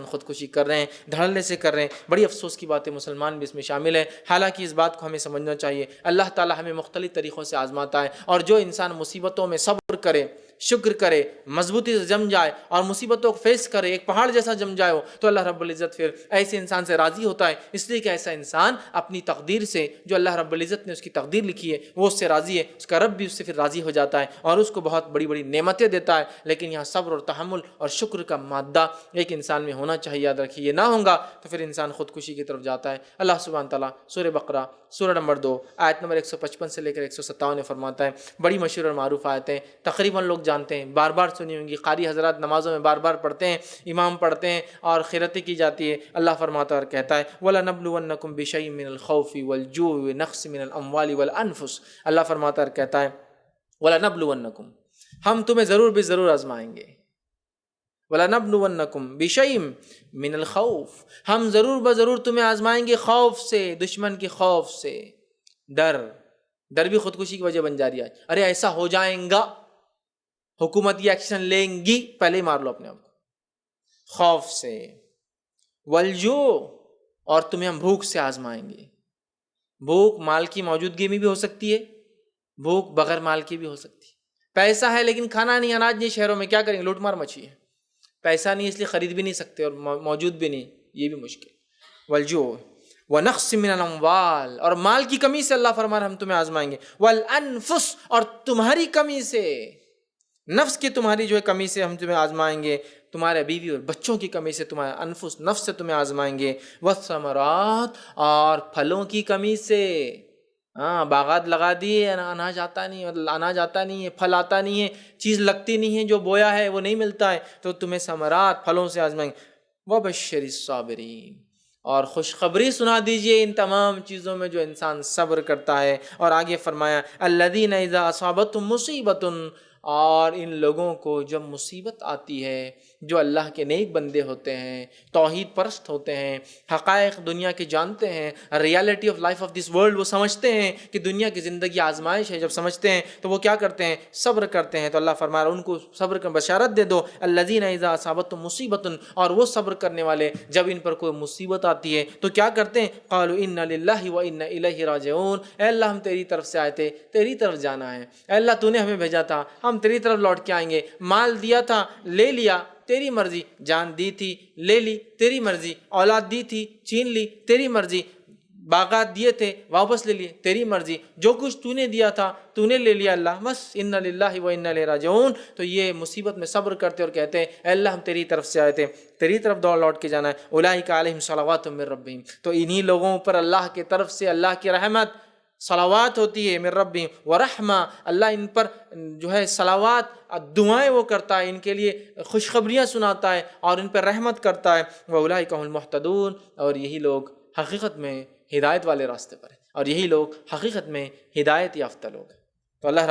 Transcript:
خودکشی کر رہے ہیں، دھڑلے سے کر رہے ہیں۔ بڑی افسوس کی بات ہے، مسلمان بھی اس میں شامل ہے۔ حالانکہ اس بات کو ہمیں سمجھنا چاہیے، اللہ تعالیٰ ہمیں مختلف طریقوں سے آزماتا ہے، اور جو انسان مصیبتوں میں صبر کرے، شکر کرے، مضبوطی سے جم جائے اور مصیبتوں کو فیس کرے، ایک پہاڑ جیسا جم جائے ہو، تو اللہ رب العزت پھر ایسے انسان سے راضی ہوتا ہے، اس لیے کہ ایسا انسان اپنی تقدیر سے، جو اللہ رب العزت نے اس کی تقدیر لکھی ہے وہ اس سے راضی ہے، اس کا رب بھی اس سے پھر راضی ہو جاتا ہے اور اس کو بہت بڑی بڑی نعمتیں دیتا ہے۔ لیکن یہاں صبر اور تحمل اور شکر کا مادہ ایک انسان میں ہونا چاہیے، یاد رکھیے، یہ نہ ہوگا تو پھر انسان خودکشی کی طرف جاتا ہے۔ اللہ سبحانہ تعالیٰ سورہ بقرہ سورہ نمبر 2 آیت نمبر 155 سے لے کر 157 میں فرماتا ہے، بڑی مشہور اور معروف آیتیں، تقریباً لوگ جانتے ہیں، بار بار سنی ہوں گی، قاری حضرات نمازوں میں بار بار پڑھتے ہیں، امام پڑھتے ہیں اور قرأت کی جاتی ہے۔ اللہ فرماتا ہے اور کہتا ہے وَلَنَبْلُوَنَّكُمْ بِشَيْءٍ مِّنَ الْخَوْفِ وَالْجُوعِ وَنَقْصٍ مِّنَ الْأَمْوَالِ وَالْأَنفُسِ۔ اللہ فرماتا ہے اور کہتا ہے وَلَنَبْلُوَنَّكُمْ، ہم تمہیں ضرور بھی ضرور آزمائیں گے۔ وَلَنَبْلُوَنَّكُمْ بِشَيْءٍ مِّنَ الْخَوْفِ، ہم ضرور بضرور تمہیں آزمائیں گے خوف سے، دشمن کے خوف سے۔ ڈر بھی خودکشی کی وجہ بن جا رہی ہے، ارے ایسا ہو جائیں گا، حکومت یہ ایکشن لیں گی، پہلے ہی مار لو اپنے آپ کو، خوف سے۔ والجوع، اور تمہیں ہم بھوک سے آزمائیں گے۔ بھوک مال کی موجودگی میں بھی ہو سکتی ہے، بھوک بغیر مال کی بھی ہو سکتی ہے۔ پیسہ ہے لیکن کھانا نہیں، اناج نہیں، شہروں میں کیا کریں گے، لوٹ مار مچی ہے، پیسہ نہیں اس لیے خرید بھی نہیں سکتے اور موجود بھی نہیں، یہ بھی مشکل۔ والجوع ونقص من الاموال، اور مال کی کمی سے اللہ فرما رہا ہے ہم تمہیں آزمائیں گے۔ والانفس، اور تمہاری کمی سے، نفس کی تمہاری جو ہے کمی سے ہم تمہیں آزمائیں گے، تمہارے بیوی اور بچوں کی کمی سے، تمہارے انفس نفس سے تمہیں آزمائیں گے۔ والثمرات، اور پھلوں کی کمی سے، باغات لگا دیے، اناج آتا نہیں، اناج آتا نہیں ہے، پھل آتا نہیں ہے، چیز لگتی نہیں ہے، جو بویا ہے وہ نہیں ملتا ہے، تو تمہیں ثمرات، پھلوں سے آزمائیں گے۔ وبشر الصابرین، اور خوشخبری سنا دیجئے ان تمام چیزوں میں جو انسان صبر کرتا ہے۔ اور آگے فرمایا الذین اذا اصابتهم مصیبۃ، اور ان لوگوں کو جب مصیبت آتی ہے، جو اللہ کے نیک بندے ہوتے ہیں، توحید پرست ہوتے ہیں، حقائق دنیا کے جانتے ہیں، reality of life of this world وہ سمجھتے ہیں کہ دنیا کی زندگی آزمائش ہے، جب سمجھتے ہیں تو وہ کیا کرتے ہیں، صبر کرتے ہیں۔ تو اللہ فرما رہا ہے ان کو صبر کا بشارت دے دو، الذین اذا اصابتهم مصیبۃ، اور وہ صبر کرنے والے جب ان پر کوئی مصیبت آتی ہے تو کیا کرتے ہیں، قالوا انا للہ وانا الیہ راجعون، اے اللہ ہم تیری طرف سے آئے تھے، تیری طرف جانا ہے، اے اللہ تو نے ہمیں بھیجا تھا، ہم تیری طرف لوٹ کے آئیں گے، مال دیا تھا لے لیا تیری مرضی، جان دی تھی لے لی تیری مرضی، اولاد دی تھی چھین لی تیری مرضی، باغات دیے تھے واپس لے لیے تیری مرضی، جو کچھ تو نے دیا تھا تو نے لے لیا اللہ، بس انا للہ و انا الیہ راجعون۔ تو یہ مصیبت میں صبر کرتے اور کہتے ہیں اے اللہ ہم تیری طرف سے آئے تھے، تیری طرف دوڑ لوٹ کے جانا ہے۔ اولئک علیہم صلوات من ربہم، تو انہی لوگوں پر اللہ کی طرف سے اللہ کی رحمت، صلوات ہوتی ہے، من ربہم ورحمہ، اللہ ان پر جو ہے صلوات، دعائیں وہ کرتا ہے، ان کے لیے خوشخبریاں سناتا ہے اور ان پر رحمت کرتا ہے۔ واولئک هم المہتدون، اور یہی لوگ حقیقت میں ہدایت والے راستے پر ہیں، اور یہی لوگ حقیقت میں ہدایت یافتہ لوگ ہیں۔ تو اللہ